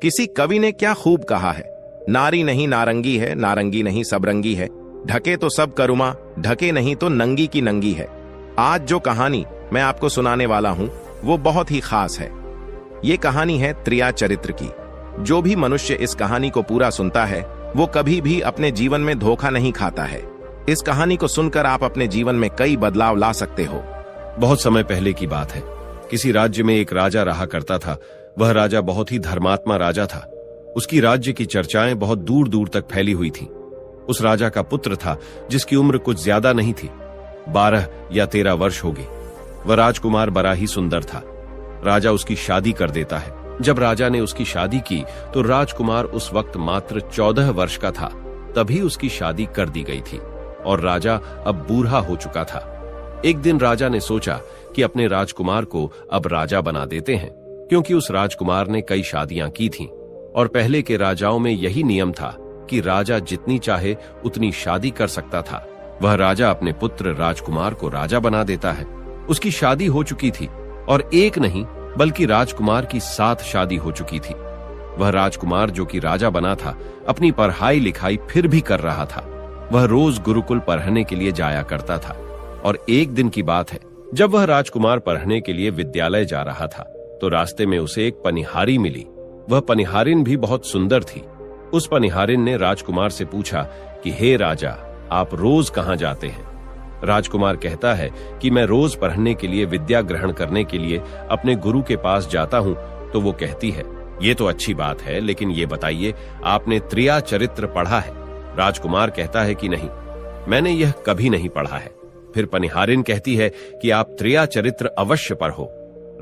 किसी कवि ने क्या खूब कहा है, नारी नहीं नारंगी है, नारंगी नहीं सबरंगी है, ढके तो सब करुमा, ढके नहीं तो नंगी की नंगी है। आज जो कहानी मैं आपको सुनाने वाला हूं वो बहुत ही खास है। ये कहानी है त्रिया चरित्र की। जो भी मनुष्य इस कहानी को पूरा सुनता है वो कभी भी अपने जीवन में धोखा नहीं खाता है। इस कहानी को सुनकर आप अपने जीवन में कई बदलाव ला सकते हो। बहुत समय पहले की बात है। किसी राज्य में एक राजा रहा करता था। वह राजा बहुत ही धर्मात्मा राजा था। उसकी राज्य की चर्चाएं बहुत दूर दूर तक फैली हुई थीं। उस राजा का पुत्र था जिसकी उम्र कुछ ज्यादा नहीं थी, 12 या 13 वर्ष होगी। वह राजकुमार बड़ा ही सुंदर था। राजा उसकी शादी कर देता है। जब राजा ने उसकी शादी की तो राजकुमार उस वक्त मात्र 14 वर्ष का था। तभी उसकी शादी कर दी गई थी और राजा अब बूढ़ा हो चुका था। एक दिन राजा ने सोचा कि अपने राजकुमार को अब राजा बना देते हैं, क्योंकि उस राजकुमार ने कई शादियां की थीं और पहले के राजाओं में यही नियम था कि राजा जितनी चाहे उतनी शादी कर सकता था। वह राजा अपने पुत्र राजकुमार को राजा बना देता है। उसकी शादी हो चुकी थी और एक नहीं बल्कि राजकुमार की 7 शादी हो चुकी थी। वह राजकुमार जो कि राजा बना था अपनी पढ़ाई लिखाई फिर भी कर रहा था। वह रोज गुरुकुल पढ़ने के लिए जाया करता था और एक दिन की बात है, जब वह राजकुमार पढ़ने के लिए विद्यालय जा रहा था तो रास्ते में उसे एक पनिहारी मिली। वह पनिहारिन भी बहुत सुंदर थी। उस पनिहारिन ने राजकुमार से पूछा कि हे राजा, आप रोज कहां जाते हैं? राजकुमार कहता है कि मैं रोज पढ़ने के लिए विद्या ग्रहण करने के लिए अपने गुरु के पास जाता हूं। तो वो कहती है, ये तो अच्छी बात है, लेकिन ये बताइए आपने त्रिया चरित्र पढ़ा है? राजकुमार कहता है कि नहीं, मैंने यह कभी नहीं पढ़ा है। फिर पनिहारिन कहती है कि आप त्रिया चरित्र अवश्य पढ़ो।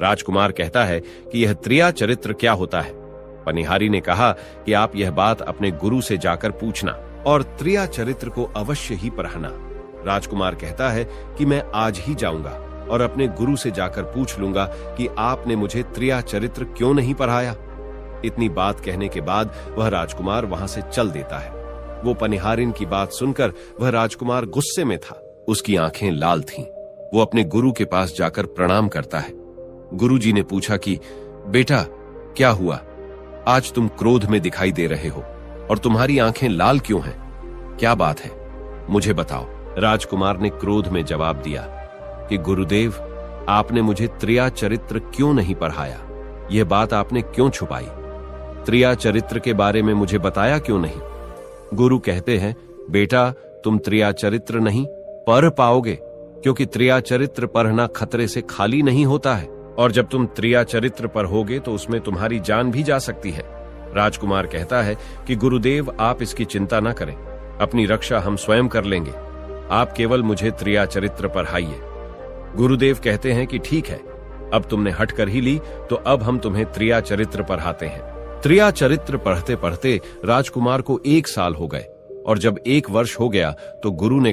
राजकुमार कहता है कि यह त्रिया चरित्र क्या होता है? पनिहारी ने कहा कि आप यह बात अपने गुरु से जाकर पूछना और त्रिया चरित्र को अवश्य ही पढ़ना। राजकुमार कहता है कि मैं आज ही जाऊंगा और अपने गुरु से जाकर पूछ लूंगा कि आपने मुझे त्रिया चरित्र क्यों नहीं पढ़ाया। इतनी बात कहने के बाद वह राजकुमार वहां से चल देता है। वो पनिहारिन की बात सुनकर वह राजकुमार गुस्से में था। उसकी आंखें लाल थीं। वो अपने गुरु के पास जाकर प्रणाम करता है। गुरुजी ने पूछा कि बेटा, क्या हुआ? आज तुम क्रोध में दिखाई दे रहे हो और तुम्हारी आंखें लाल क्यों हैं? क्या बात है, मुझे बताओ। राजकुमार ने क्रोध में जवाब दिया कि गुरुदेव, आपने मुझे त्रिया चरित्र क्यों नहीं पढ़ाया? यह बात आपने क्यों छुपाई? त्रिया चरित्र के बारे में मुझे बताया क्यों नहीं? गुरु कहते हैं, बेटा, तुम त्रिया चरित्र नहीं पढ़ पाओगे, क्योंकि त्रिया चरित्र पढ़ना खतरे से खाली नहीं होता है और जब तुम त्रिया चरित्र पढ़ोगे तो उसमें तुम्हारी जान भी जा सकती है। राजकुमार कहता है कि गुरुदेव, आप इसकी चिंता न करें, अपनी रक्षा हम स्वयं कर लेंगे। आप केवल मुझे त्रिया चरित्र पढ़ाइए। गुरुदेव कहते हैं कि ठीक है, अब तुमने हट कर ही ली तो अब हम तुम्हें त्रिया चरित्र पढ़ाते हैं। त्रिया चरित्र पढ़ते पढ़ते राजकुमार को 1 साल हो गए और जब 1 वर्ष हो गया तो गुरु ने